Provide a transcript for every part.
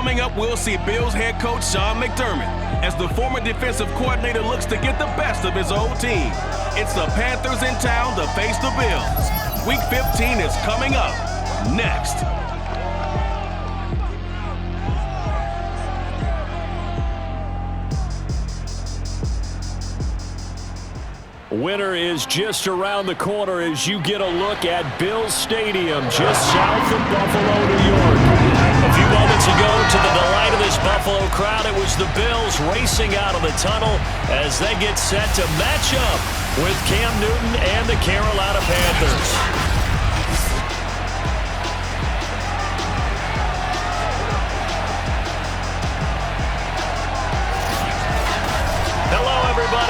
Coming up, we'll see Bills head coach Sean McDermott as the former defensive coordinator looks to get the best of his old team. It's the Panthers in town to face the Bills. Week 15 is coming up next. Winter is just around the corner as you get a look at Bills Stadium just south of Buffalo, New York. A few moments ago, to the delight of this Buffalo crowd, it was the Bills racing out of the tunnel as they get set to match up with Cam Newton and the Carolina Panthers.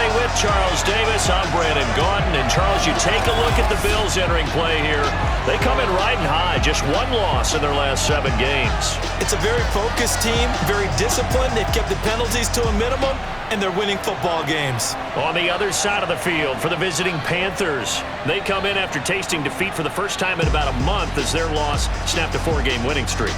With Charles Davis, I'm Brandon Gaudin. And Charles, you take a look at the Bills entering play here. They come in riding high, just one loss in their last 7 games. It's a very focused team, very disciplined. They've kept the penalties to a minimum, and they're winning football games. On the other side of the field for the visiting Panthers, they come in after tasting defeat for the first time in about a month as their loss snapped a 4-game winning streak.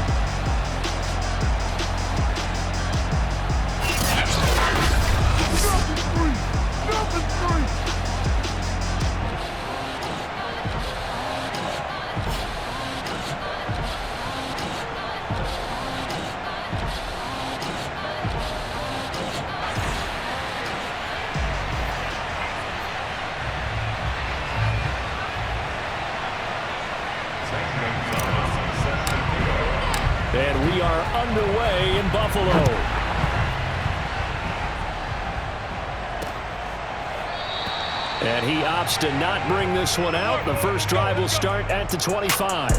And we are underway in Buffalo. And he opts to not bring this one out. The first drive will start at the 25.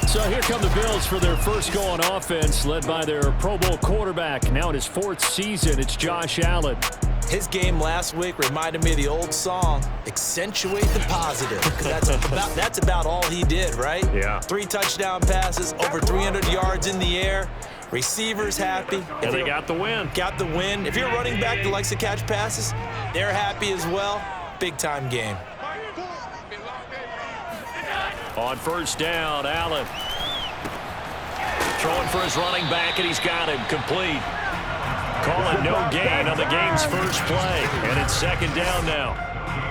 So here come the Bills for their first go on offense, led by their Pro Bowl quarterback. Now in his 4th season, it's Josh Allen. His game last week reminded me of the old song, accentuate the positive. That's about all he did, right? Yeah. 3 touchdown passes, over 300 yards in the air. Receivers happy. And they got the win. Got the win. If you're a running back that likes to catch passes, they're happy as well. Big-time game. On first down, Allen. Throwing for his running back, and he's got him complete. Calling no gain on the game's first play, and it's 2nd down now.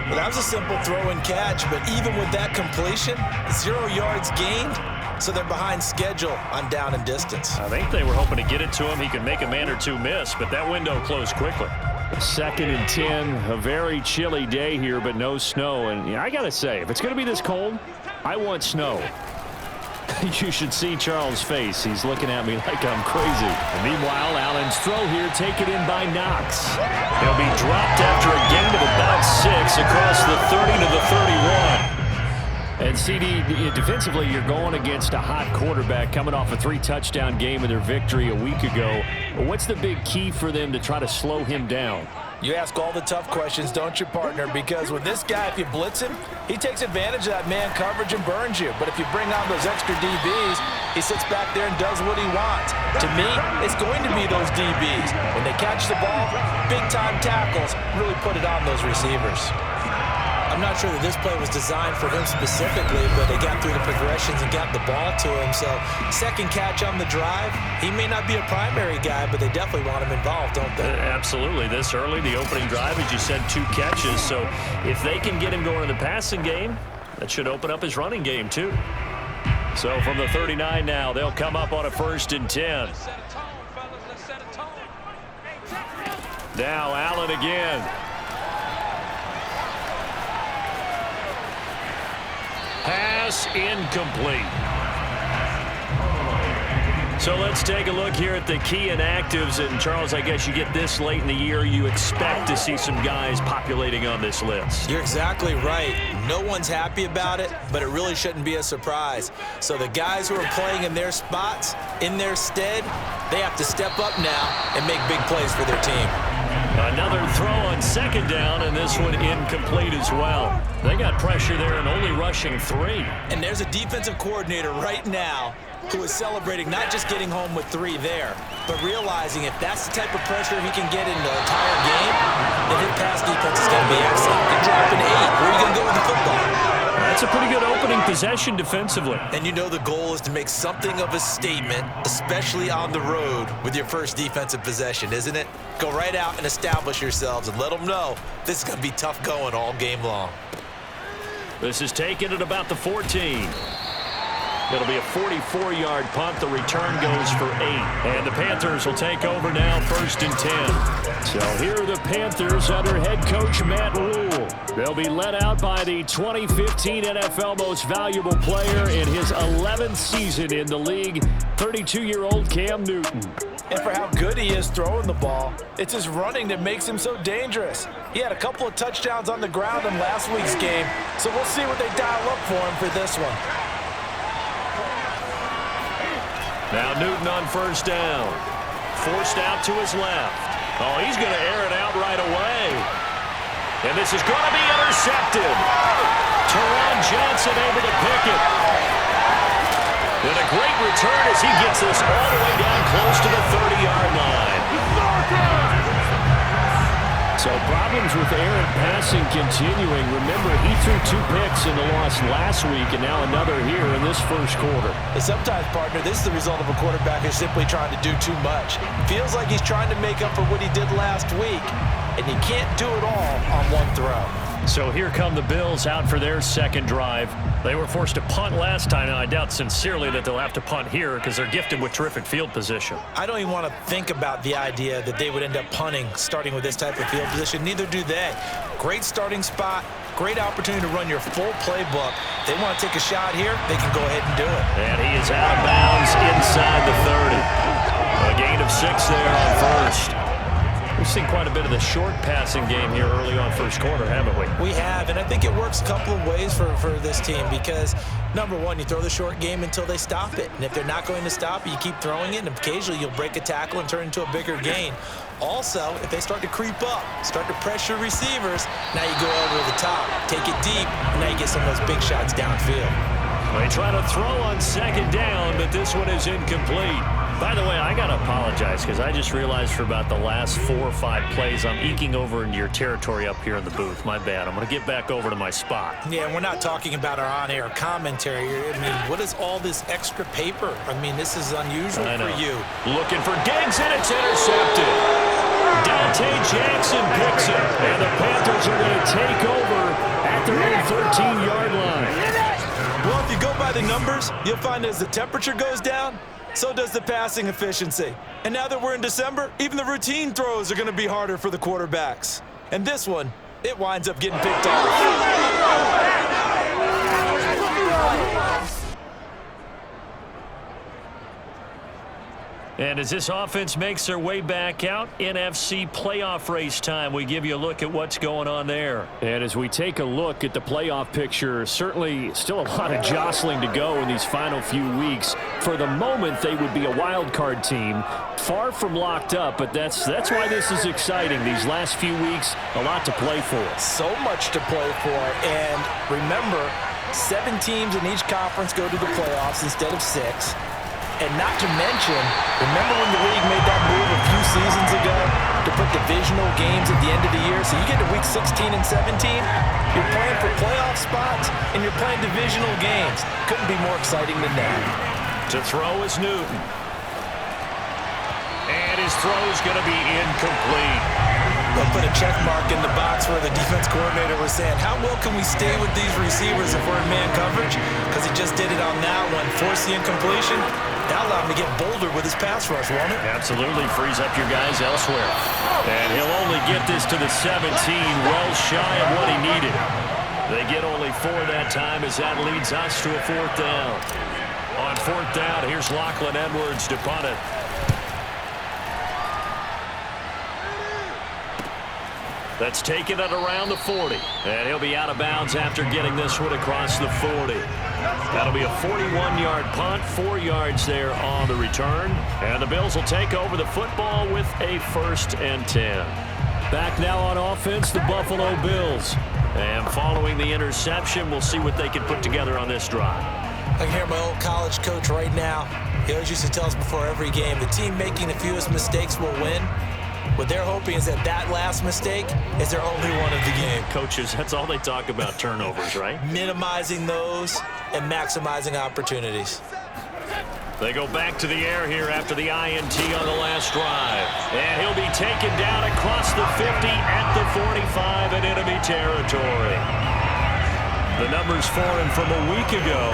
Well, that was a simple throw and catch, but even with that completion, 0 yards gained, so they're behind schedule on down and distance. I think they were hoping to get it to him. He could make a man or two miss, but that window closed quickly. 2nd and 10, a very chilly day here, but no snow. And I got to say, if it's going to be this cold, I want snow. You should see Charles' face. He's looking at me like I'm crazy. And meanwhile, Allen's throw here taken in by Knox. He'll be dropped after a gain of about 6 across the 30 to the 31. And CD, defensively, you're going against a hot quarterback coming off a 3-touchdown game in their victory a week ago. What's the big key for them to try to slow him down? You ask all the tough questions, don't you, partner? Because with this guy, if you blitz him, he takes advantage of that man coverage and burns you. But if you bring on those extra DBs, he sits back there and does what he wants. To me, it's going to be those DBs. When they catch the ball, big-time tackles really put it on those receivers. I'm not sure that this play was designed for him specifically, but they got through the progressions and got the ball to him. So, 2nd catch on the drive. He may not be a primary guy, but they definitely want him involved, don't they? Absolutely. This early, the opening drive, as you said, 2 catches. So, if they can get him going in the passing game, that should open up his running game, too. So, from the 39 now, they'll come up on a 1st and 10. Now, Allen again. Pass incomplete. So let's take a look here at the key inactives. And, Charles, I guess you get this late in the year, you expect to see some guys populating on this list. You're exactly right. No one's happy about it, but it really shouldn't be a surprise. So the guys who are playing in their spots, in their stead, they have to step up now and make big plays for their team. Another throw on 2nd down, and this one incomplete as well. They got pressure there and only rushing 3. And there's a defensive coordinator right now who is celebrating not just getting home with 3 there, but realizing if that's the type of pressure he can get in the entire game, then his pass defense is going to be excellent. You're dropping 8. Where are you going to go with the football? That's a pretty good opening possession defensively. And you know the goal is to make something of a statement, especially on the road with your first defensive possession, isn't it? Go right out and establish yourselves and let them know this is going to be tough going all game long. This is taken at about the 14. It'll be a 44-yard punt. The return goes for 8. And the Panthers will take over now, 1st and 10. So here are the Panthers under head coach Matt Rule. They'll be led out by the 2015 NFL Most Valuable Player in his 11th season in the league, 32-year-old Cam Newton. And for how good he is throwing the ball, it's his running that makes him so dangerous. He had a couple of touchdowns on the ground in last week's game, so we'll see what they dial up for him for this one. Now Newton on 1st down. Forced out to his left. Oh, he's going to air it out right away. And this is going to be intercepted. Teron Johnson able to pick it. And a great return as he gets this all the way down close to the 30-yard line. So problems with errant passing continuing. Remember, he threw 2 picks in the loss last week and now another here in this first quarter. And sometimes, partner, this is the result of a quarterback who's simply trying to do too much. Feels like he's trying to make up for what he did last week, and he can't do it all on one throw. So here come the Bills out for their second drive. They were forced to punt last time, and I doubt sincerely that they'll have to punt here because they're gifted with terrific field position. I don't even want to think about the idea that they would end up punting starting with this type of field position. Neither do they. Great starting spot, great opportunity to run your full playbook. They want to take a shot here, they can go ahead and do it. And he is out of bounds inside the 30. A gain of 6 there on 1st. We've seen quite a bit of the short passing game here early on first quarter, haven't we? We have, and I think it works a couple of ways for this team because, number one, you throw the short game until they stop it. And if they're not going to stop it, you keep throwing it, and occasionally you'll break a tackle and turn into a bigger gain. Also, if they start to creep up, start to pressure receivers, now you go over the top, take it deep, and now you get some of those big shots downfield. They try to throw on 2nd down, but this one is incomplete. By the way, I got to apologize because I just realized for about the last 4 or 5 plays, I'm eking over into your territory up here in the booth. My bad. I'm going to get back over to my spot. Yeah, we're not talking about our on-air commentary. I mean, what is all this extra paper? I mean, this is unusual for you. Looking for Diggs, and it's intercepted. Dante Jackson picks it, and the Panthers are going to take over at their own 13-yard line. Well, if you go by the numbers, you'll find as the temperature goes down, so does the passing efficiency. And now that we're in December, even the routine throws are going to be harder for the quarterbacks. And this one, it winds up getting picked off. And as this offense makes their way back out, NFC playoff race time, we give you a look at what's going on there. And as we take a look at the playoff picture, certainly still a lot of jostling to go in these final few weeks. For the moment, they would be a wild card team, far from locked up, but that's why this is exciting. These last few weeks, a lot to play for. So much to play for, and remember, 7 teams in each conference go to the playoffs instead of 6. And not to mention, remember when the league made that move a few seasons ago to put divisional games at the end of the year? So you get to week 16 and 17, you're playing for playoff spots, and you're playing divisional games. Couldn't be more exciting than that. To throw is Newton. And his throw is going to be incomplete. They'll put a check mark in the box where the defense coordinator was saying, how well can we stay with these receivers if we're in man coverage? Because he just did it on that one, forced the incompletion. That'll allow him to get bolder with his pass rush, won't it? Absolutely, frees up your guys elsewhere. And he'll only get this to the 17, well shy of what he needed. They get only 4 that time as that leads us to a 4th down. On 4th down, here's Lachlan Edwards to punt it. That's taken at around the 40. And he'll be out of bounds after getting this one across the 40. That'll be a 41-yard punt, 4 yards there on the return. And the Bills will take over the football with a 1st and 10. Back now on offense, the Buffalo Bills. And following the interception, we'll see what they can put together on this drive. I can hear my old college coach right now. He always used to tell us before every game, the team making the fewest mistakes will win. What they're hoping is that that last mistake is their only one of the game. Coaches, that's all they talk about, turnovers, right? Minimizing those and maximizing opportunities. They go back to the air here after the INT on the last drive. And he'll be taken down across the 50 at the 45 in enemy territory. The numbers for him from a week ago: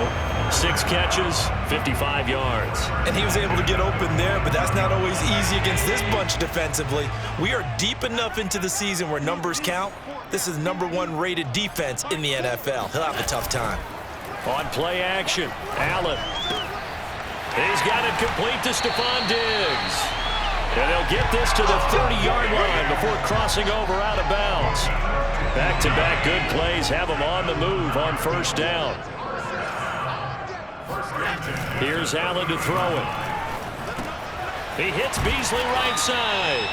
6 catches, 55 yards. And he was able to get open there, but that's not always easy against this bunch defensively. We are deep enough into the season where numbers count. This is the #1 rated defense in the NFL. He'll have a tough time. On play action, Allen. He's got it complete to Stephon Diggs. And he'll get this to the 30-yard line before crossing over out of bounds. Back-to-back good plays have him on the move on first down. Here's Allen to throw it. He hits Beasley right side.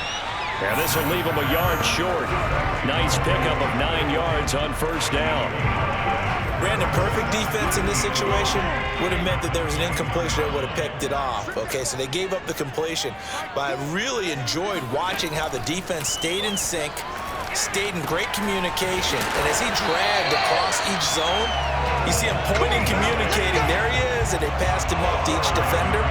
And this will leave him a yard short. Nice pickup of 9 yards on first down. Brandon, perfect defense in this situation would have meant that there was an incompletion that would have picked it off. Okay, so they gave up the completion. But I really enjoyed watching how the defense stayed in sync, stayed in great communication. And as he dragged across each zone, you see him pointing, communicating. There he is, and they passed him up to each defender.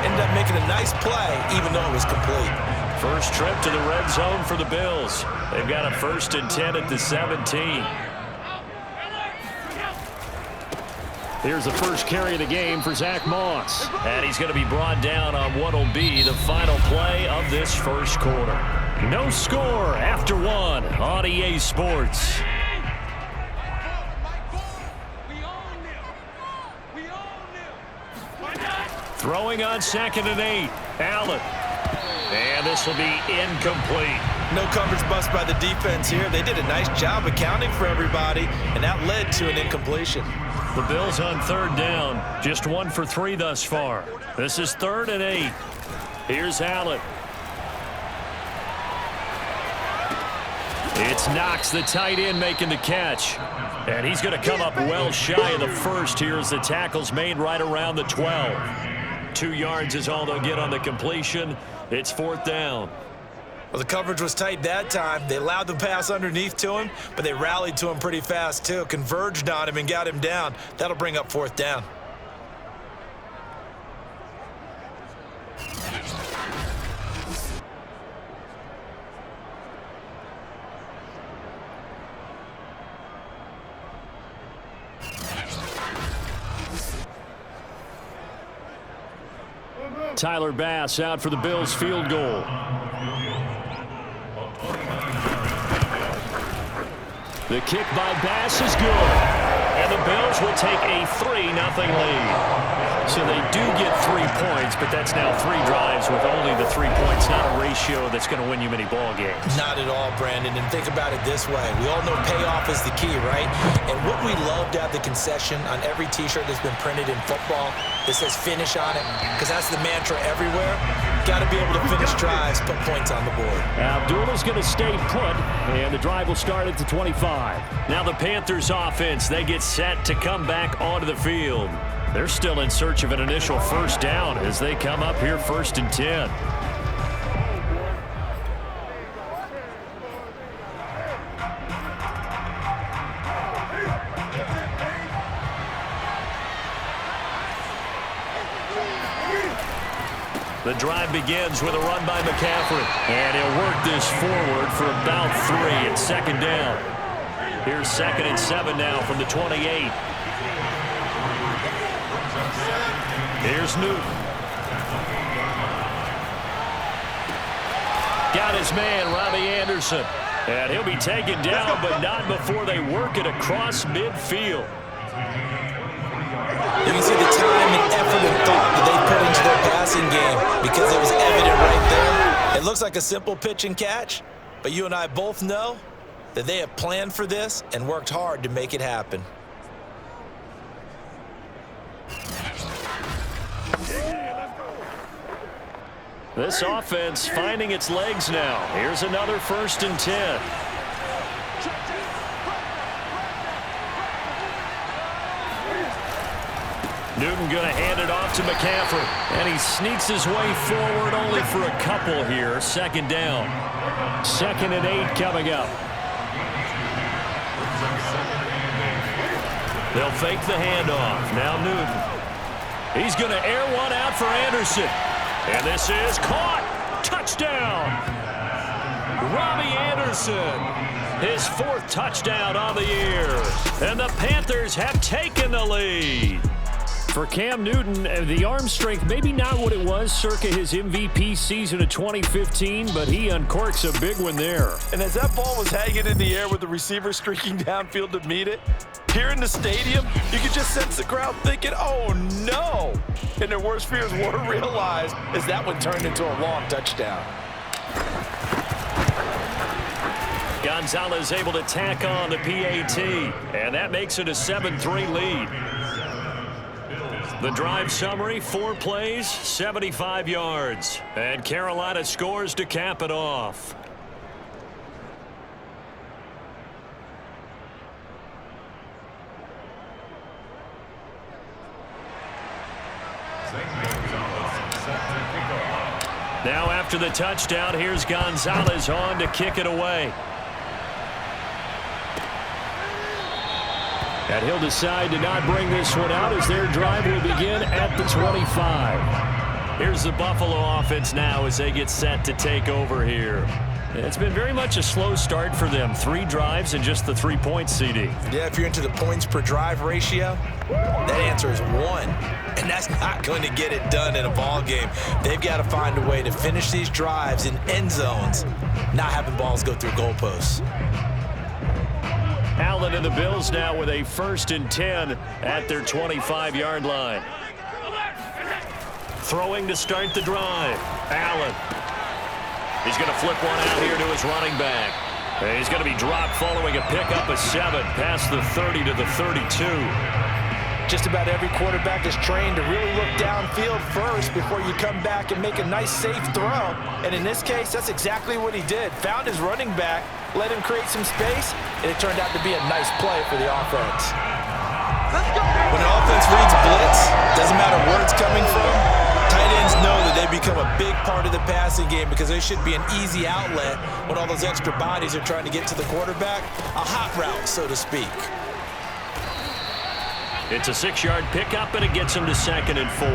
Ended up making a nice play, even though it was complete. First trip to the red zone for the Bills. They've got a 1st and 10 at the 17. Here's the first carry of the game for Zach Moss. And he's going to be brought down on what will be the final play of this first quarter. No score after 1 on EA Sports. Throwing on 2nd and 8. Allen. And this will be incomplete. No coverage bust by the defense here. They did a nice job accounting for everybody, and that led to an incompletion. The Bills on 3rd down. Just 1 for 3 thus far. This is 3rd and 8. Here's Allen. It's Knox, the tight end, making the catch. And he's going to come up well shy of the first here as the tackle's made right around the 12. 2 yards is all they'll get on the completion. It's 4th down. Well, the coverage was tight that time. They allowed the pass underneath to him, but they rallied to him pretty fast, too. Converged on him and got him down. That'll bring up 4th down. Tyler Bass out for the Bills field goal. The kick by Bass is good. And the Bills will take a 3-0 lead. So they do get 3 points, but that's now 3 drives with only the 3 points. Not a ratio that's going to win you many ball games. Not at all, Brandon. And think about it this way. We all know payoff is the key, right? And what we love to have the concession on every T-shirt that's been printed in football that says finish on it, because that's the mantra everywhere. Got to be able to finish drives, put points on the board. Abdullah's going to stay put, and the drive will start at the 25. Now the Panthers offense, they get set to come back onto the field. They're still in search of an initial 1st down as they come up here 1st and 10. The drive begins with a run by McCaffrey. And he'll work this forward for about 3 at 2nd down. Here's 2nd and 7 now from the 28. Here's Newton. Got his man, Robbie Anderson. And he'll be taken down, but not before they work it across midfield. You can see the time and effort and thought that they put into their passing game because it was evident right there. It looks like a simple pitch and catch, but you and I both know that they have planned for this and worked hard to make it happen. This offense finding its legs now. Here's another 1st and 10. Newton going to hand it off to McCaffrey. And he sneaks his way forward only for a couple here. 2nd down. 2nd and 8 coming up. They'll fake the handoff. Now Newton. He's going to air one out for Anderson. And this is caught. Touchdown. Robbie Anderson. His 4th touchdown on the year. And the Panthers have taken the lead. For Cam Newton, the arm strength, maybe not what it was circa his MVP season of 2015, but he uncorks a big one there. And as that ball was hanging in the air with the receiver streaking downfield to meet it, here in the stadium, you could just sense the crowd thinking, oh no! And their worst fears were realized as that one turned into a long touchdown. Gonzalez able to tack on the PAT, and that makes it a 7-3 lead. The drive summary, 4 plays, 75 yards. And Carolina scores to cap it off. Now after the touchdown, here's Gonzalez on to kick it away. And he'll decide to not bring this one out as their drive will begin at the 25. Here's the Buffalo offense now as they get set to take over here. It's been very much a slow start for them. 3 drives and just the 3 points, CD. Yeah, if you're into the points per drive ratio, that answer is 1. And that's not going to get it done in a ball game. They've got to find a way to finish these drives in end zones, not having balls go through goalposts. Allen and the Bills now with a 1st and 10 at their 25-yard line. Throwing to start the drive. Allen. He's going to flip one out here to his running back. And he's going to be dropped following a pickup of 7 past the 30 to the 32. Just about every quarterback is trained to really look downfield first before you come back and make a nice, safe throw. And in this case, that's exactly what he did. Found his running back, let him create some space, and it turned out to be a nice play for the offense. When an offense reads blitz, doesn't matter where it's coming from, tight ends know that they become a big part of the passing game because they should be an easy outlet when all those extra bodies are trying to get to the quarterback. A hot route, so to speak. It's a 6-yard pickup, and it gets him to 2nd and 4.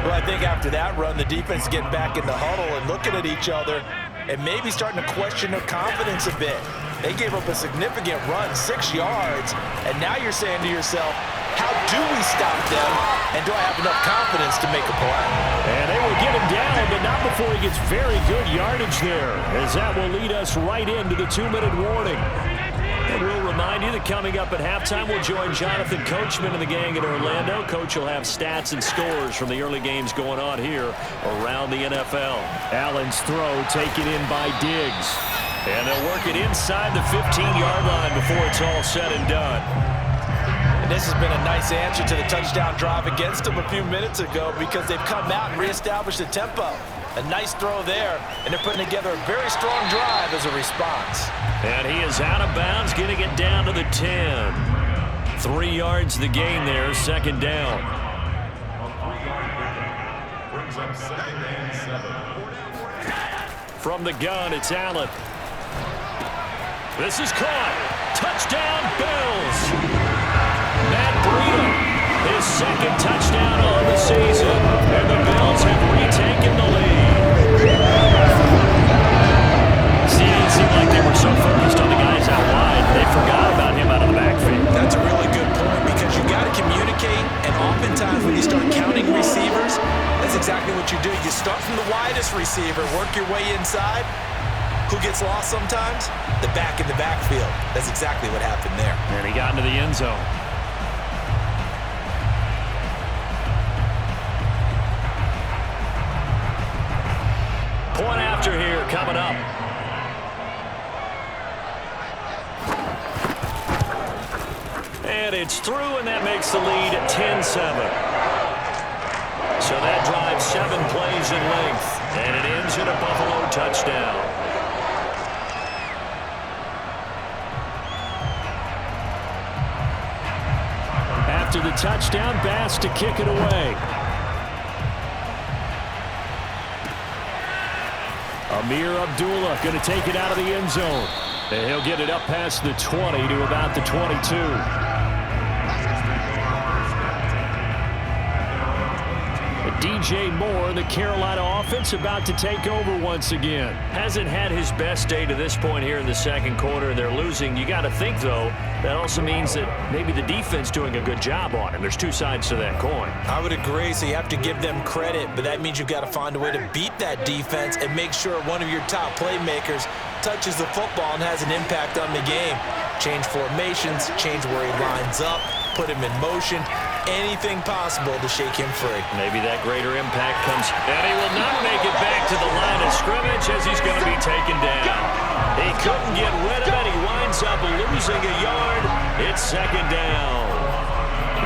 Well, I think after that run, the defense getting back in the huddle and looking at each other and maybe starting to question their confidence a bit. They gave up a significant run, 6 yards, and now you're saying to yourself, how do we stop them, and do I have enough confidence to make a play? And they will get him down, but not before he gets very good yardage there, as that will lead us right into the 2-minute warning. And we'll remind you that coming up at halftime, we'll join Jonathan Coachman and the gang in Orlando. Coach will have stats and scores from the early games going on here around the NFL. Allen's throw taken in by Diggs. And they'll work it inside the 15-yard line before it's all said and done. And this has been a nice answer to the touchdown drive against them a few minutes ago because they've come out and reestablished the tempo. A nice throw there, and they're putting together a very strong drive as a response. And he is out of bounds, getting it down to the 10. 3 yards the gain there, 2nd down. From the gun, it's Allen. This is caught. Touchdown, Bills. Matt Breida, his 2nd touchdown on the season. And the Bills have retaken the lead. See, it seemed like they were so focused on the guys out wide, they forgot about him out of the backfield. That's a really good point because you got to communicate, and oftentimes when you start counting receivers, that's exactly what you do. You start from the widest receiver, work your way inside. Who gets lost sometimes? The back in the backfield. That's exactly what happened there. And he got into the end zone. Point after here coming up. And it's through, and that makes the lead 10-7. So that drives 7 plays in length, and it ends in a Buffalo touchdown. After the touchdown, Bass to kick it away. Amir Abdullah going to take it out of the end zone. And he'll get it up past the 20 to about the 22. DJ Moore, the Carolina offense, about to take over once again. Hasn't had his best day to this point here in the second quarter. They're losing. You got to think, though, that also means that maybe the defense doing a good job on him. There's two sides to that coin. I would agree, so you have to give them credit, but that means you've got to find a way to beat that defense and make sure one of your top playmakers touches the football and has an impact on the game. Change formations, change where he lines up, put him in motion. Anything possible to shake him free. Maybe that greater impact comes, and he will not make it back to the line of scrimmage as he's going to be taken down. He couldn't get rid of it. He winds up losing a yard. It's second down.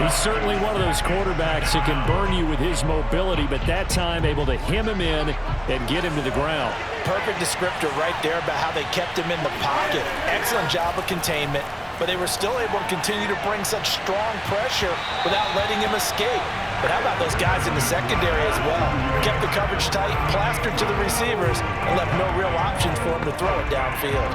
He's certainly one of those quarterbacks that can burn you with his mobility, but that time able to hem him in and get him to the ground. Perfect descriptor right there about how they kept him in the pocket. Excellent job of containment, but they were still able to continue to bring such strong pressure without letting him escape. But how about those guys in the secondary as well? Kept the coverage tight, plastered to the receivers, and left no real options for him to throw it downfield.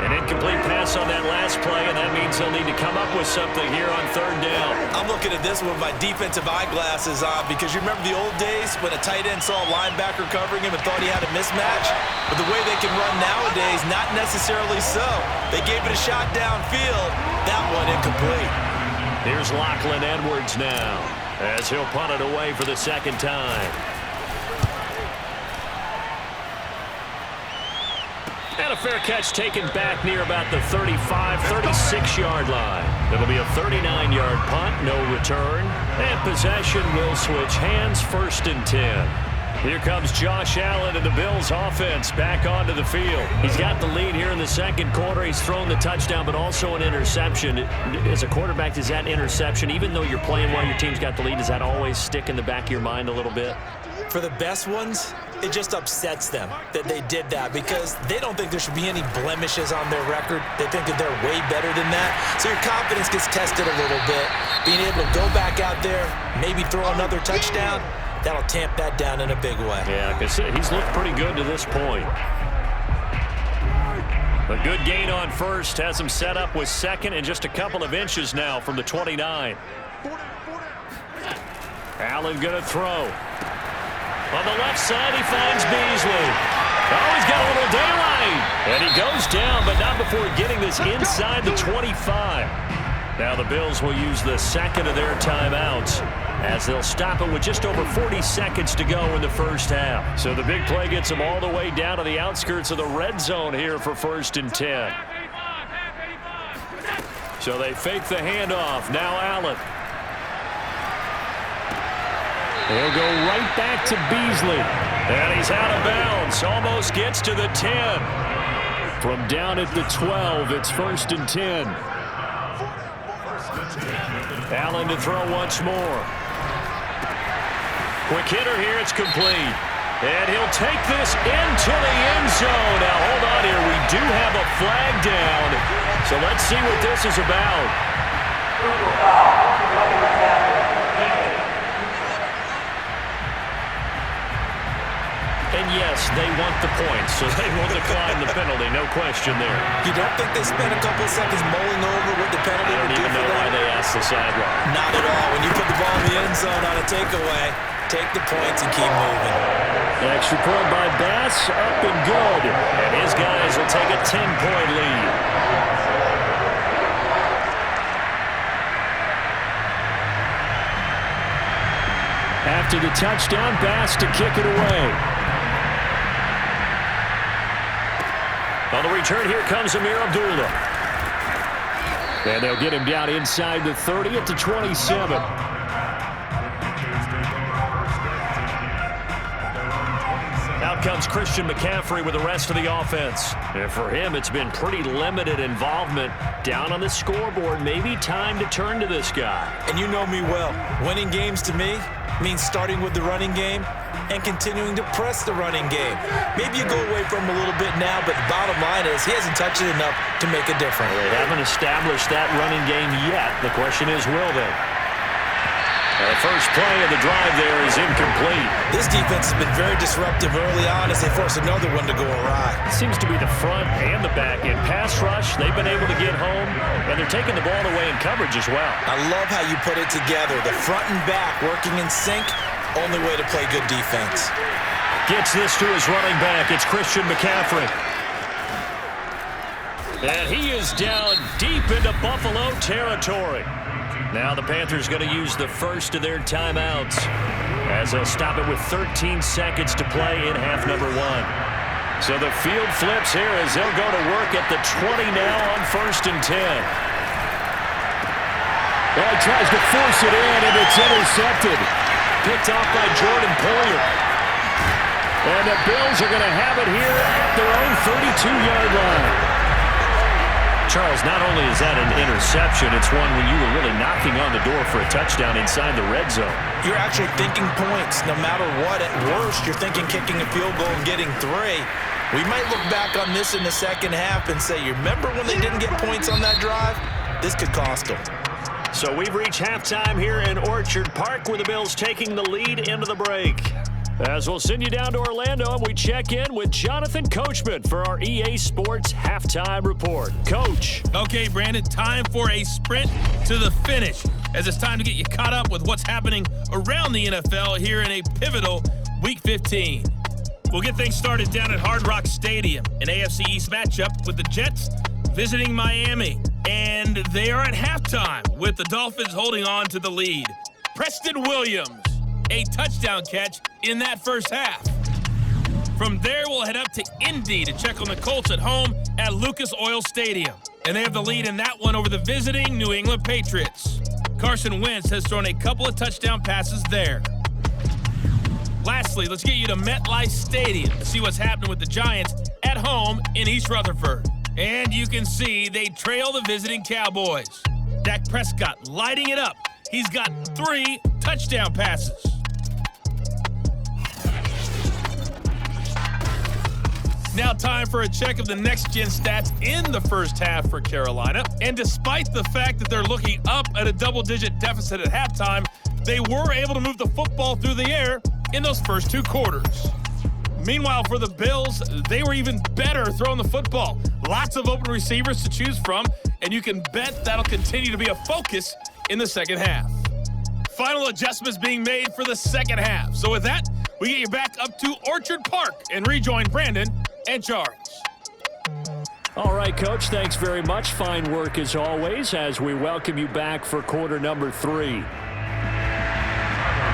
An incomplete pass on that last play, and that means they'll need to come up with something here on third down. I'm looking at this with my defensive eyeglasses on because you remember the old days when a tight end saw a linebacker covering him and thought he had a mismatch? But the way they can run nowadays, not necessarily so. They gave it a shot downfield. That one incomplete. Here's Lachlan Edwards now as he'll punt it away for the second time. And a fair catch taken back near about the 35, 36-yard line. It'll be a 39-yard punt, no return. And possession will switch hands, 1st and 10. Here comes Josh Allen and the Bills offense back onto the field. He's got the lead here in the second quarter. He's thrown the touchdown, but also an interception. As a quarterback, does that interception, even though you're playing while your team's got the lead, does that always stick in the back of your mind a little bit? For the best ones, it just upsets them that they did that because they don't think there should be any blemishes on their record. They think that they're way better than that. So your confidence gets tested a little bit. Being able to go back out there, maybe throw another touchdown, that'll tamp that down in a big way. Yeah, because he's looked pretty good to this point. A good gain on first has him set up with second and just a couple of inches now from the 29. Allen going to throw. On the left side, he finds Beasley. Oh, he's got a little daylight. And he goes down, but not before getting this inside the 25. Now the Bills will use the second of their timeouts as they'll stop it with just over 40 seconds to go in the first half. So the big play gets them all the way down to the outskirts of the red zone here for 1st and 10. So they fake the handoff. Now Allen. He'll go right back to Beasley. And he's out of bounds. Almost gets to the 10. From down at the 12, it's 1st and 10. Allen to throw once more. Quick hitter here. It's complete. And he'll take this into the end zone. Now, hold on here. We do have a flag down. So let's see what this is about. And yes, they want the points, so they will decline the penalty, no question there. You don't think they spent a couple of seconds mulling over what the penalty would do for them? I don't even know why they asked the sideline. Not at all. When you put the ball in the end zone on a takeaway, take the points and keep moving. The extra point by Bass, up and good. And his guys will take a 10-point lead. After the touchdown, Bass to kick it away. On the return, here comes Amir Abdullah. And they'll get him down inside the 30 at the 27. Out comes Christian McCaffrey with the rest of the offense. And for him, it's been pretty limited involvement down on the scoreboard. Maybe time to turn to this guy. And you know me well. Winning games to me means starting with the running game and continuing to press the running game. Maybe you go away from him a little bit now, but the bottom line is he hasn't touched it enough to make a difference. They haven't established that running game yet. The question is, will they? And the first play of the drive there is incomplete. This defense has been very disruptive early on as they force another one to go awry. It seems to be the front and the back end. Pass rush, they've been able to get home, and they're taking the ball away in coverage as well. I love how you put it together. The front and back working in sync, only way to play good defense. Gets this to his running back. It's Christian McCaffrey. And he is down deep into Buffalo territory. Now the Panthers going to use the first of their timeouts as they'll stop it with 13 seconds to play in half number 1. So the field flips here as they'll go to work at the 20 now on 1st and 10. Well, he tries to force it in, and it's intercepted. Picked off by Jordan Poyer. And the Bills are going to have it here at their own 32-yard line. Charles, not only is that an interception, it's one when you were really knocking on the door for a touchdown inside the red zone. You're actually thinking points no matter what. At worst, you're thinking kicking a field goal and getting 3. We might look back on this in the second half and say, you remember when they didn't get points on that drive? This could cost them. So we've reached halftime here in Orchard Park with the Bills taking the lead into the break. As we'll send you down to Orlando and we check in with Jonathan Coachman for our EA Sports Halftime Report. Coach. Okay, Brandon, time for a sprint to the finish as it's time to get you caught up with what's happening around the NFL here in a pivotal Week 15. We'll get things started down at Hard Rock Stadium, an AFC East matchup with the Jets visiting Miami. And they are at halftime with the Dolphins holding on to the lead. Preston Williams, a touchdown catch in that first half. From there, we'll head up to Indy to check on the Colts at home at Lucas Oil Stadium. And they have the lead in that one over the visiting New England Patriots. Carson Wentz has thrown a couple of touchdown passes there. Lastly, let's get you to MetLife Stadium to see what's happening with the Giants at home in East Rutherford. And you can see they trail the visiting Cowboys. Dak Prescott lighting it up. He's got 3 touchdown passes. Now time for a check of the next-gen stats in the first half for Carolina. And despite the fact that they're looking up at a double-digit deficit at halftime, they were able to move the football through the air in those first 2 quarters. Meanwhile, for the Bills, they were even better throwing the football. Lots of open receivers to choose from, and you can bet that'll continue to be a focus in the second half. Final adjustments being made for the second half. So with that, we get you back up to Orchard Park and rejoin Brandon and Charles. All right, Coach, thanks very much. Fine work as always as we welcome you back for quarter number 3.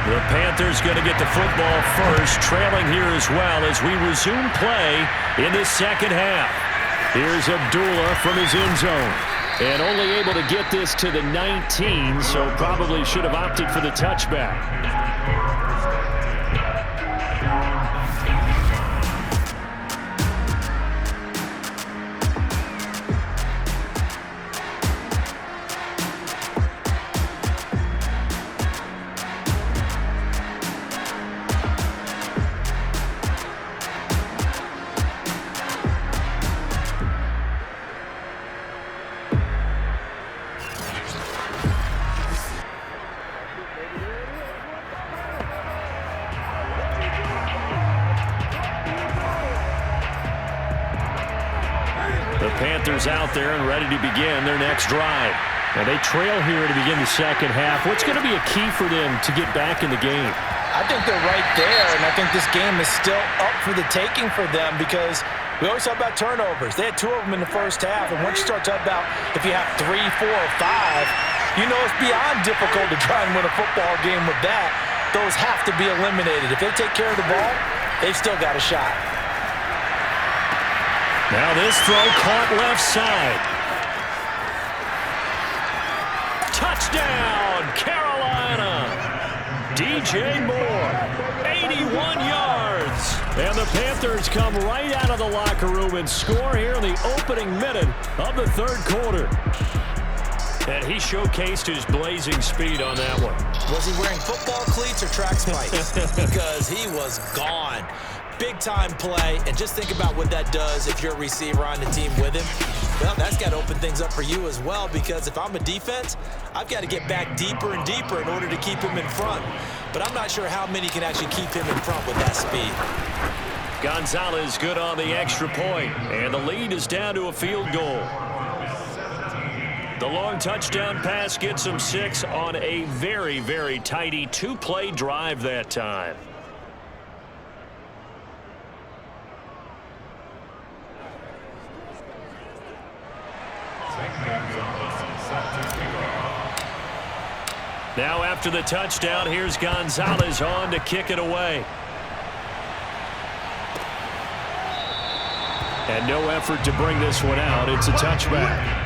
The Panthers going to get the football first, trailing here as well as we resume play in the second half. Here's Abdullah from his end zone. And only able to get this to the 19, so probably should have opted for the touchback. Panthers out there and ready to begin their next drive. And they trail here to begin the second half. What's going to be a key for them to get back in the game? I think they're right there, and I think this game is still up for the taking for them because we always talk about turnovers. They had 2 of them in the first half, and once you start talking about if you have 3, 4, or 5, you know it's beyond difficult to try and win a football game with that. Those have to be eliminated. If they take care of the ball, they've still got a shot. Now this throw caught left side. Touchdown, Carolina. DJ Moore, 81 yards. And the Panthers come right out of the locker room and score here in the opening minute of the third quarter. And he showcased his blazing speed on that one. Was he wearing football cleats or track spikes? Because he was gone. Big-time play, and just think about what that does if you're a receiver on the team with him. Well, that's got to open things up for you as well, because if I'm a defense, I've got to get back deeper and deeper in order to keep him in front. But I'm not sure how many can actually keep him in front with that speed. Gonzalez good on the extra point, and the lead is down to a field goal. The long touchdown pass gets him 6 on a very, very tidy 2-play drive that time. Now after the touchdown, here's Gonzalez on to kick it away. And no effort to bring this one out. It's a touchback.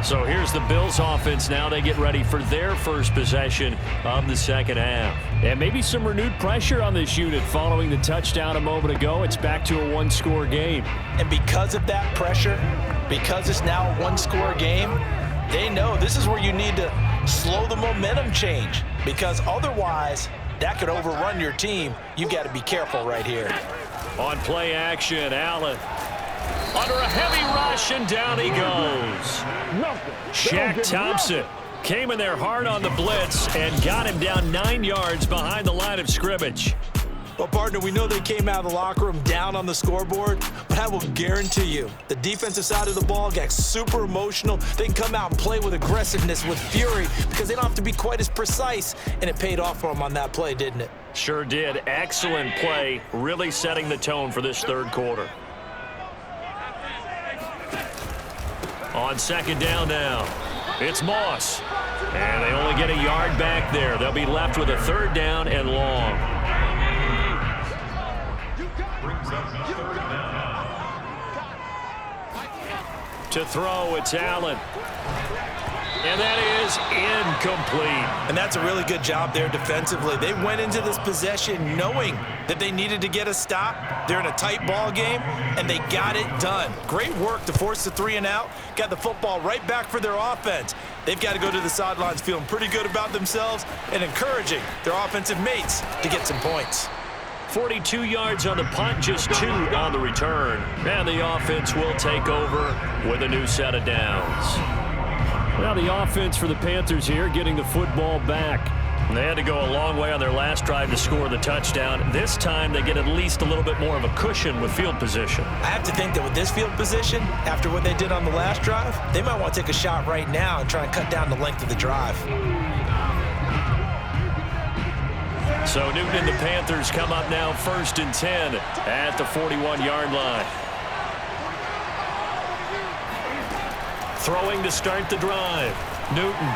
So here's the Bills offense now. They get ready for their first possession of the second half. And maybe some renewed pressure on this unit following the touchdown a moment ago. It's back to a one-score game. And because of that pressure, because it's now a one-score game, they know this is where you need to slow the momentum change, because otherwise that could overrun your team. You've got to be careful right here. On play action, Allen under a heavy rush, and down he goes. Shaq Thompson came in there hard on the blitz and got him down 9 yards behind the line of scrimmage. Well, partner, we know they came out of the locker room down on the scoreboard, but I will guarantee you the defensive side of the ball got super emotional. They can come out and play with aggressiveness, with fury, because they don't have to be quite as precise, and it paid off for them on that play, didn't it? Sure did. Excellent play, really setting the tone for this third quarter. On second down now, it's Moss. And they only get a yard back there. They'll be left with a third down and long. To throw, it's Allen. And that is incomplete. And that's a really good job there defensively. They went into this possession knowing that they needed to get a stop. They're in a tight ball game, and they got it done. Great work to force the 3 and out. Got the football right back for their offense. They've got to go to the sidelines feeling pretty good about themselves and encouraging their offensive mates to get some points. 42 yards on the punt, just 2 on the return. And the offense will take over with a new set of downs. Now the offense for the Panthers here getting the football back. They had to go a long way on their last drive to score the touchdown. This time they get at least a little bit more of a cushion with field position. I have to think that with this field position, after what they did on the last drive, they might want to take a shot right now and try and cut down the length of the drive. So Newton and the Panthers come up now 1st and 10 at the 41-yard line. Throwing to start the drive. Newton.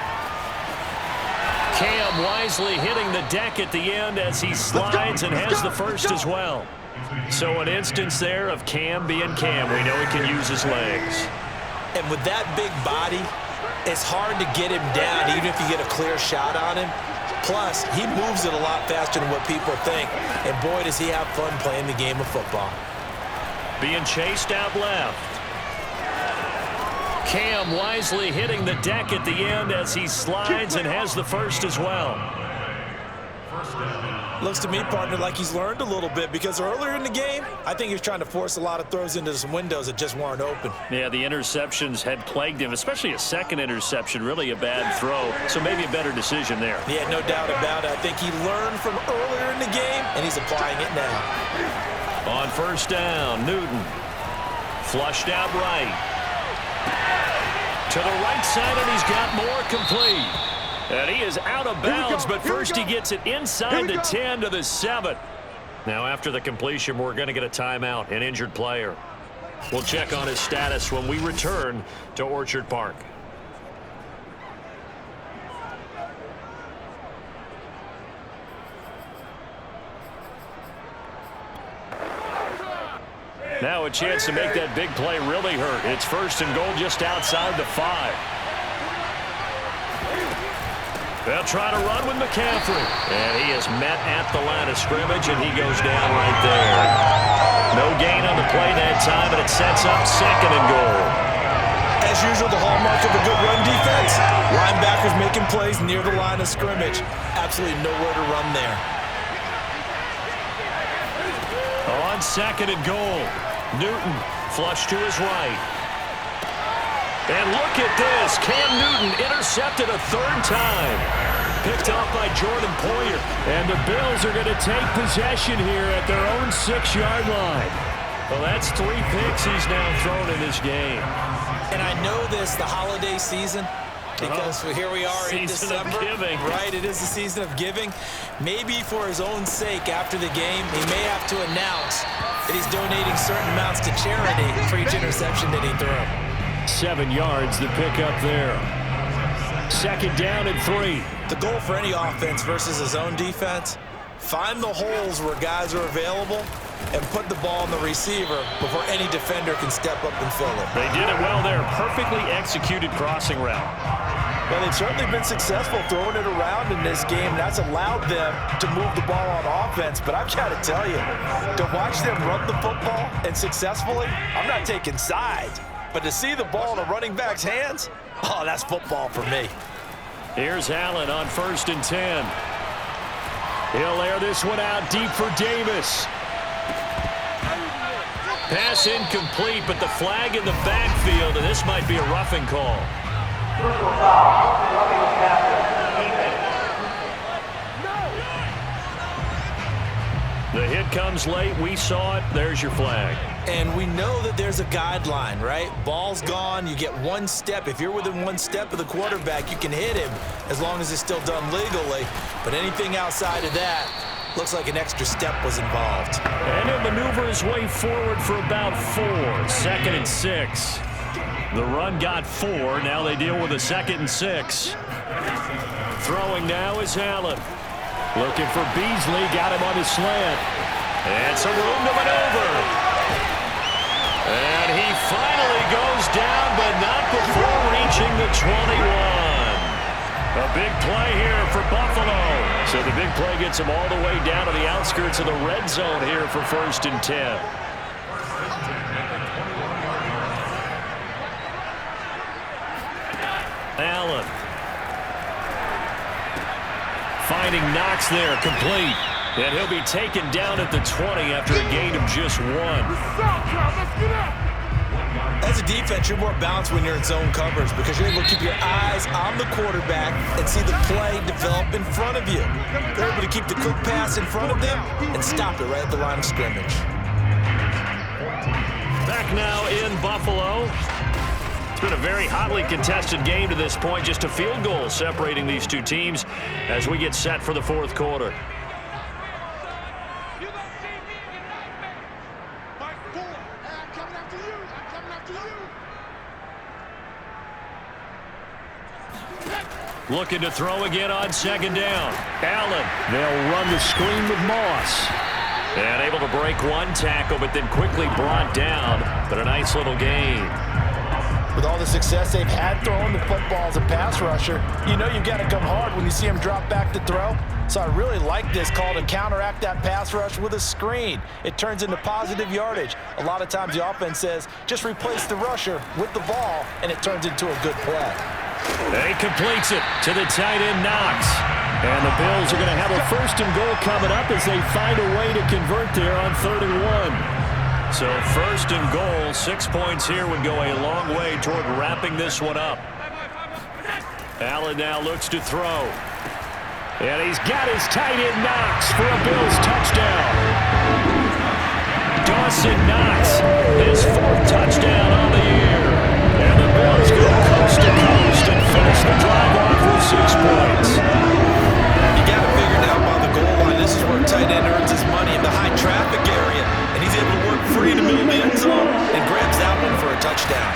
Cam wisely hitting the deck at the end as he slides and has the first as well. So an instance there of Cam being Cam. We know he can use his legs. And with that big body, it's hard to get him down even if you get a clear shot on him. Plus, he moves it a lot faster than what people think. And boy, does he have fun playing the game of football. Being chased out left. Cam wisely hitting the deck at the end as he slides and has the first as well. Looks to me, partner, like he's learned a little bit, because earlier in the game, I think he was trying to force a lot of throws into some windows that just weren't open. Yeah, the interceptions had plagued him, especially a second interception, really a bad throw. So maybe a better decision there. Yeah, no doubt about it. I think he learned from earlier in the game, and he's applying it now. On first down, Newton. Flushed out right. To the right side, and he's got more complete. And he is out of bounds, but first he gets it inside the 10 to the 7. Now after the completion, we're going to get a timeout, an injured player. We'll check on his status when we return to Orchard Park. Now a chance to make that big play really hurt. It's 1st and goal just outside the 5. They'll try to run with McCaffrey. And he is met at the line of scrimmage, and he goes down right there. No gain on the play that time, and it sets up 2nd and goal. As usual, the hallmark of a good run defense, linebackers making plays near the line of scrimmage. Absolutely nowhere to run there. On 2nd and goal, Newton flush to his right. And look at this. Cam Newton intercepted a third time. Picked off by Jordan Poyer. And the Bills are going to take possession here at their own 6-yard line. Well, that's 3 picks he's now thrown in this game. And I know this, the holiday season, because here we are in December. Season of giving. Right, it is the season of giving. Maybe for his own sake after the game, he may have to announce that he's donating certain amounts to charity for each interception that he threw. 7 yards, the pickup there. 2nd down and 3. The goal for any offense versus his own defense, find the holes where guys are available and put the ball on the receiver before any defender can step up and fill it. They did it well there. Perfectly executed crossing route. Well, they've certainly been successful throwing it around in this game. That's allowed them to move the ball on offense. But I've got to tell you, to watch them run the football and successfully, I'm not taking sides. But to see the ball in a running back's hands, oh, that's football for me. Here's Allen on 1st and 10. He'll air this one out deep for Davis. Pass incomplete, but the flag in the backfield, and this might be a roughing call. The hit comes late. We saw it. There's your flag. And we know that there's a guideline, right? Ball's gone. You get 1 step. If you're within 1 step of the quarterback, you can hit him as long as it's still done legally. But anything outside of that, looks like an extra step was involved. And he'll maneuver his way forward for about 4. 2nd and 6. The run got 4. Now they deal with a 2nd and 6. Throwing now is Allen. Looking for Beasley. Got him on his slant. And some room to maneuver. And he finally goes down, but not before reaching the 21. A big play here for Buffalo. So the big play gets him all the way down to the outskirts of the red zone here for 1st and 10. Allen. Finding Knox there, complete. And he'll be taken down at the 20 after a gain of just 1. As a defense, you're more balanced when you're in zone coverage because you're able to keep your eyes on the quarterback and see the play develop in front of you. You're able to keep the quick pass in front of them and stop it right at the line of scrimmage. Back now in Buffalo. It's been a very hotly contested game to this point. Just a field goal separating these two teams as we get set for the 4th quarter. Looking to throw again on 2nd down. Allen. They'll run the screen with Moss. And able to break 1 tackle, but then quickly brought down. But a nice little gain. With all the success they've had throwing the football as a pass rusher, you know you've got to come hard when you see him drop back to throw. So I really like this call to counteract that pass rush with a screen. It turns into positive yardage. A lot of times the offense says, just replace the rusher with the ball, and it turns into a good play. He completes it to the tight end, Knox. And the Bills are going to have a 1st and goal coming up as they find a way to convert there on 3rd and 1. So 1st and goal, 6 points here would go a long way toward wrapping this one up. Allen now looks to throw. And he's got his tight end Knox for a Bills touchdown. Dawson Knox, his 4th touchdown on the year. And the Bills go coast to coast and finish the drive off with 6 points. You got to figure it out by the goal line. This is where tight end earns his money in the high traffic area. And he's able to work free in the middle of the end zone and grabs that one for a touchdown.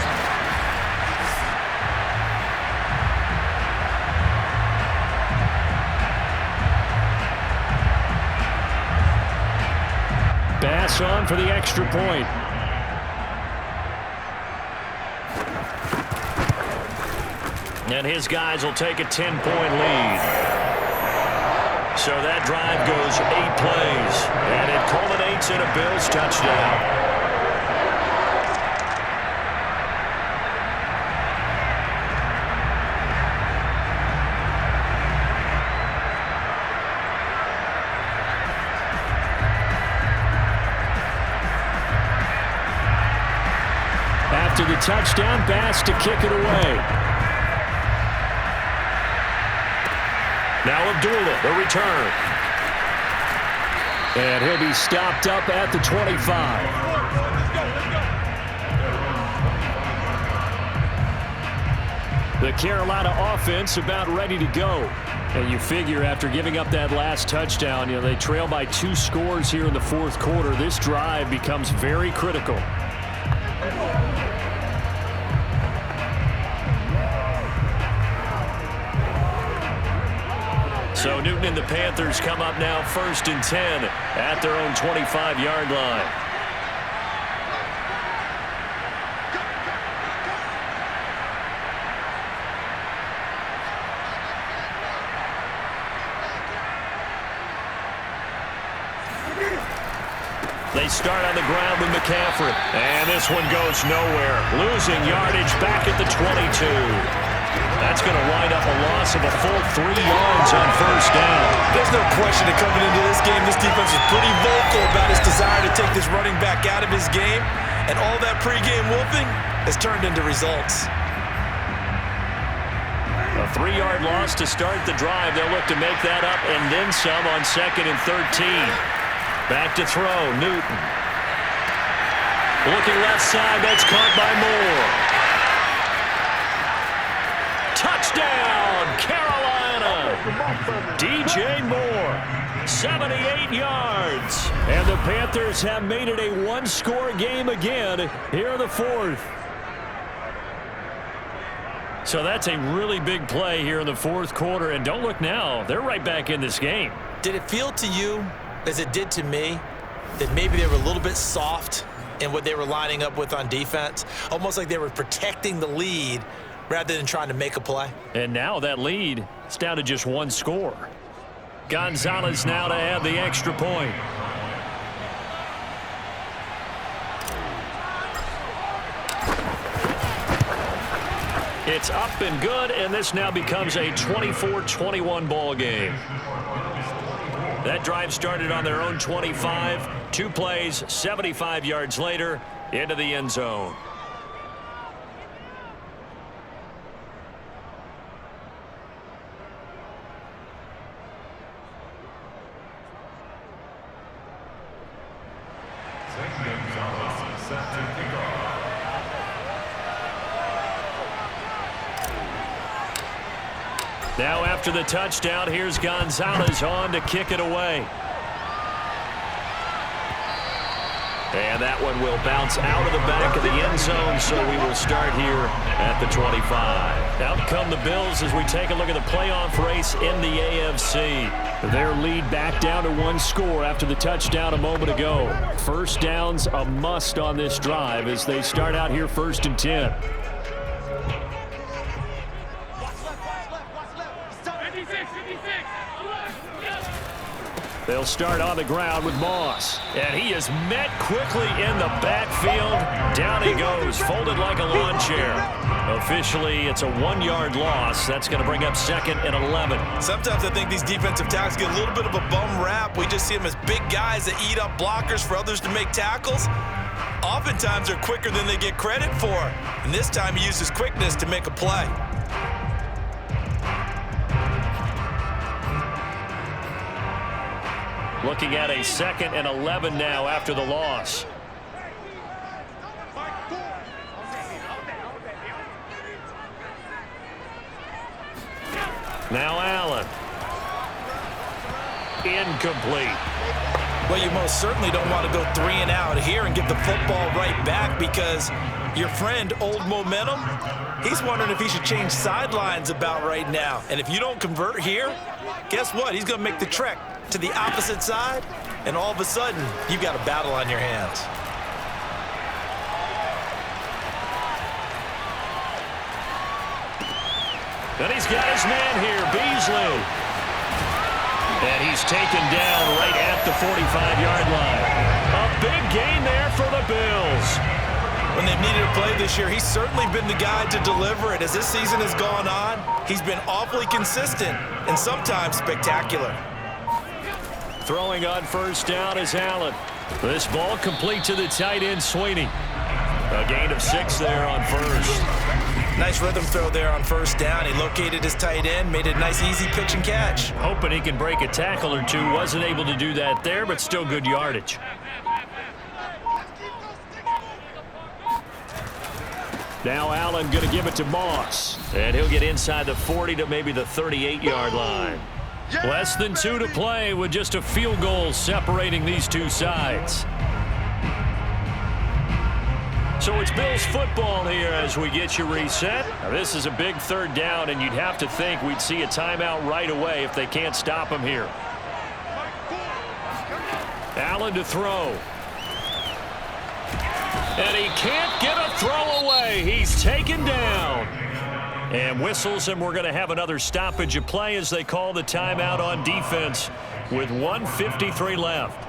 Bass on for the extra point. And his guys will take a 10-point lead. So that drive goes 8 plays, and it culminates in a Bills touchdown. touchdown pass to kick it away. Now Abdullah, the return. And he'll be stopped up at the 25. The Carolina offense about ready to go. And you figure after giving up that last touchdown, they trail by 2 scores here in the fourth quarter. This drive becomes very critical. So Newton and the Panthers come up now 1st and 10 at their own 25-yard line. They start on the ground with McCaffrey. And this one goes nowhere. Losing yardage back at the 22. That's going to wind up a loss of a full 3 yards on 1st down. There's no question that coming into this game, this defense is pretty vocal about its desire to take this running back out of his game. And all that pregame wolfing has turned into results. A 3-yard loss to start the drive. They'll look to make that up and then some on 2nd and 13. Back to throw, Newton. Looking left side, that's caught by Moore. Touchdown, Carolina! DJ Moore, 78 yards. And the Panthers have made it a 1-score game again here in the fourth. So that's a really big play here in the fourth quarter. And don't look now, they're right back in this game. Did it feel to you, as it did to me, that maybe they were a little bit soft in what they were lining up with on defense? Almost like they were protecting the lead rather than trying to make a play. And now that lead is down to just 1 score. Gonzalez now to add the extra point. It's up and good, and this now becomes a 24-21 ball game. That drive started on their own 25. 2 plays, 75 yards later, into the end zone. Now after the touchdown, here's Gonzalez on to kick it away. And that one will bounce out of the back of the end zone, so we will start here at the 25. Out come the Bills as we take a look at the playoff race in the AFC. Their lead back down to 1 score after the touchdown a moment ago. 1st down's a must on this drive as they start out here 1st and 10. They'll start on the ground with Moss. And he is met quickly in the backfield. Down he goes, folded like a lawn chair. Officially, it's a 1-yard loss. That's going to bring up 2nd and 11. Sometimes I think these defensive tackles get a little bit of a bum rap. We just see them as big guys that eat up blockers for others to make tackles. Oftentimes, they're quicker than they get credit for. And this time, he uses quickness to make a play. Looking at a 2nd and 11 now after the loss. Now Allen. Incomplete. Well, you most certainly don't want to go 3 and out here and get the football right back because your friend, Old Momentum, he's wondering if he should change sidelines about right now. And if you don't convert here, guess what? He's going to make the trek to the opposite side, and all of a sudden, you've got a battle on your hands. And he's got his man here, Beasley. And he's taken down right at the 45-yard line. A big gain there for the Bills. When they've needed a play this year, he's certainly been the guy to deliver it. As this season has gone on, he's been awfully consistent and sometimes spectacular. Throwing on 1st down is Allen. This ball complete to the tight end, Sweeney. A gain of 6 there on first. Nice rhythm throw there on first down. He located his tight end, made it a nice, easy pitch and catch. Hoping he can break a tackle or two. Wasn't able to do that there, but still good yardage. Now Allen going to give it to Moss. And he'll get inside the 40 to maybe the 38-yard line. Less than 2 to play with just a field goal separating these two sides. So it's Bills football here as we get you reset. Now this is a big third down, and you'd have to think we'd see a timeout right away if they can't stop him here. Allen to throw. And he can't get a throw away. He's taken down. And whistles, and we're going to have another stoppage of play as they call the timeout on defense with 1:53 left.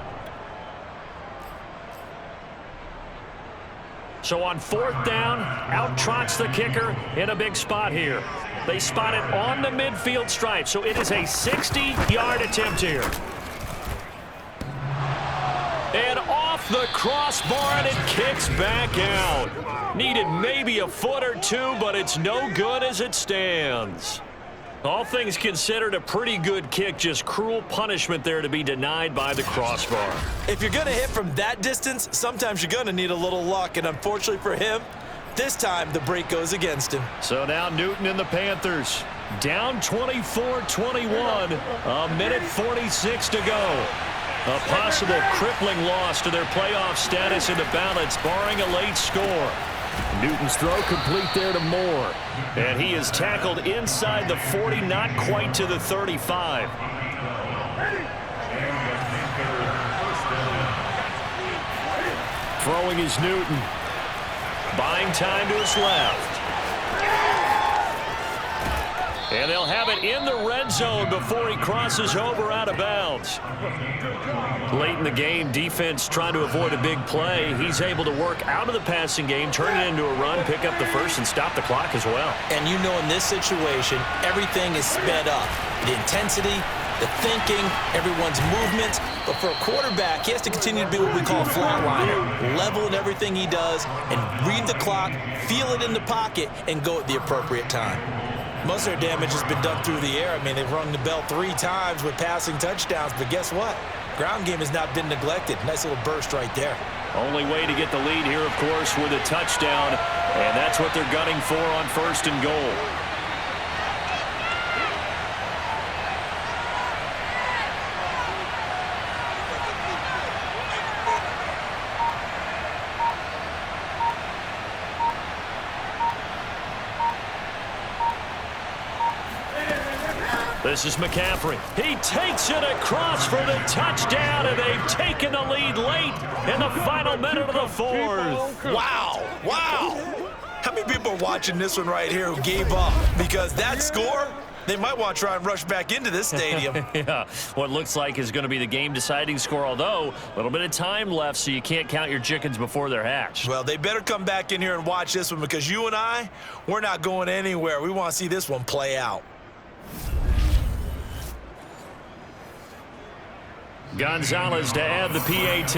So on 4th down, out trots the kicker in a big spot here. They spot it on the midfield stripe, so it is a 60-yard attempt here. And off the crossbar, and it kicks back out. Needed maybe a foot or two, but it's no good as it stands. All things considered, a pretty good kick, just cruel punishment there to be denied by the crossbar. If you're going to hit from that distance, sometimes you're going to need a little luck, and unfortunately for him, this time the break goes against him. So now Newton and the Panthers down 24-21, a minute 46 to go. A possible crippling loss to their playoff status in the balance, barring a late score. Newton's throw complete there to Moore. And he is tackled inside the 40, not quite to the 35. Throwing is Newton. Buying time to his left. And they'll have it in the red zone before he crosses over out of bounds. Late in the game, defense trying to avoid a big play. He's able to work out of the passing game, turn it into a run, pick up the first, and stop the clock as well. And you know in this situation, everything is sped up. The intensity, the thinking, everyone's movement. But for a quarterback, he has to continue to be what we call a flatliner. Level in everything he does and read the clock, feel it in the pocket, and go at the appropriate time. Most of their damage has been done through the air. I mean, they've rung the bell 3 times with passing touchdowns, but guess what? Ground game has not been neglected. Nice little burst right there. Only way to get the lead here, of course, with a touchdown, and that's what they're gunning for on 1st and goal. This is McCaffrey. He takes it across for the touchdown, and they've taken the lead late in the final minute of the 4th. Wow. Wow. How many people are watching this one right here who gave up? Because that score, they might want to try and rush back into this stadium. Yeah, what looks like is going to be the game-deciding score, although a little bit of time left, so you can't count your chickens before they're hatched. Well, they better come back in here and watch this one because you and I, we're not going anywhere. We want to see this one play out. Gonzalez to add the PAT.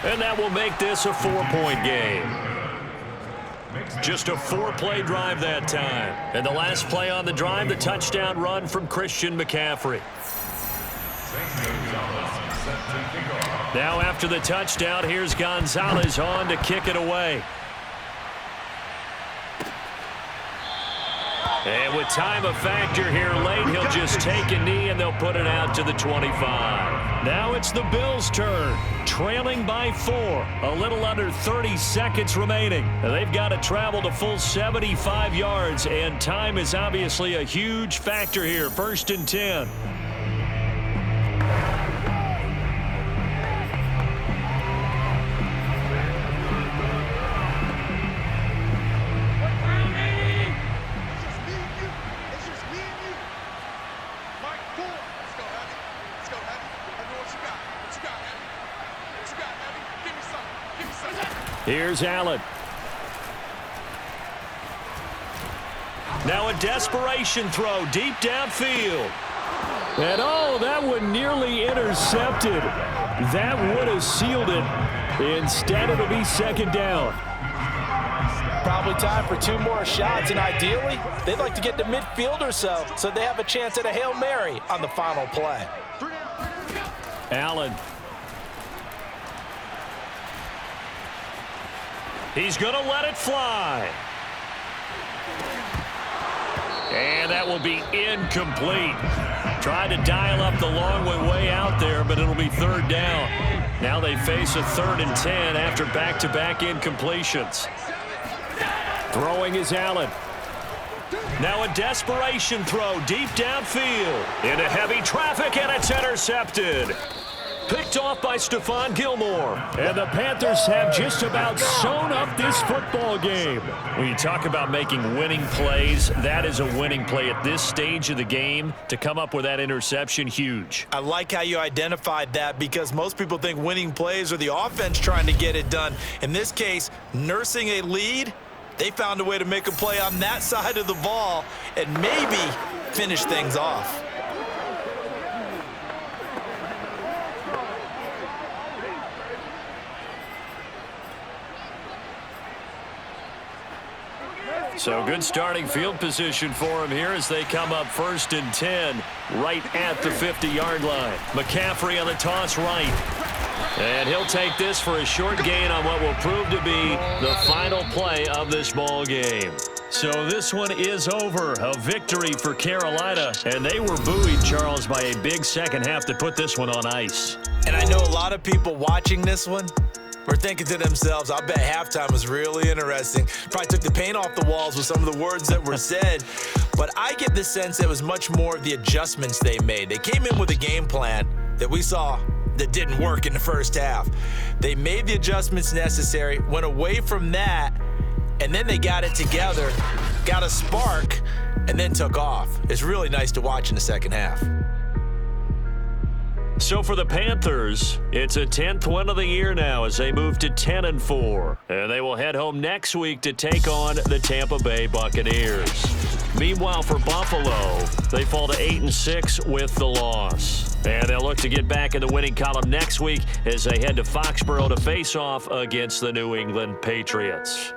And that will make this a 4-point game. Just a 4-play drive that time. And the last play on the drive, the touchdown run from Christian McCaffrey. Now after the touchdown, here's Gonzalez on to kick it away. And with time a factor here late, he'll just take a knee and they'll put it out to the 25. Now it's the Bills' turn, trailing by 4. A little under 30 seconds remaining. They've got to travel the full 75 yards, and time is obviously a huge factor here. 1st and 10. Here's Allen. Now a desperation throw deep downfield. And oh, that one nearly intercepted. That would have sealed it. Instead, it'll be second down. Probably time for 2 more shots, and ideally, they'd like to get to midfield or so they have a chance at a Hail Mary on the final play. Allen. He's going to let it fly. And that will be incomplete. Tried to dial up the long way out there, but it'll be third down. Now they face a 3rd and 10 after back-to-back incompletions. Throwing is Allen. Now a desperation throw deep downfield. Into heavy traffic, and it's intercepted. Picked off by Stephon Gilmore. And the Panthers have just about sewn up this football game. When you talk about making winning plays, that is a winning play at this stage of the game. To come up with that interception, huge. I like how you identified that because most people think winning plays are the offense trying to get it done. In this case, nursing a lead, they found a way to make a play on that side of the ball and maybe finish things off. So good starting field position for him here as they come up 1st and 10 right at the 50-yard line. McCaffrey on the toss right. And he'll take this for a short gain on what will prove to be the final play of this ball game. So this one is over. A victory for Carolina. And they were buoyed, Charles, by a big second half to put this one on ice. And I know a lot of people watching this one were thinking to themselves, I bet halftime was really interesting. Probably took the paint off the walls with some of the words that were said. But I get the sense it was much more of the adjustments they made. They came in with a game plan that we saw that didn't work in the first half. They made the adjustments necessary, went away from that, and then they got it together, got a spark, and then took off. It's really nice to watch in the second half. So for the Panthers, it's a 10th win of the year now as they move to 10-4. And they will head home next week to take on the Tampa Bay Buccaneers. Meanwhile, for Buffalo, they fall to 8-6 with the loss. And they'll look to get back in the winning column next week as they head to Foxborough to face off against the New England Patriots.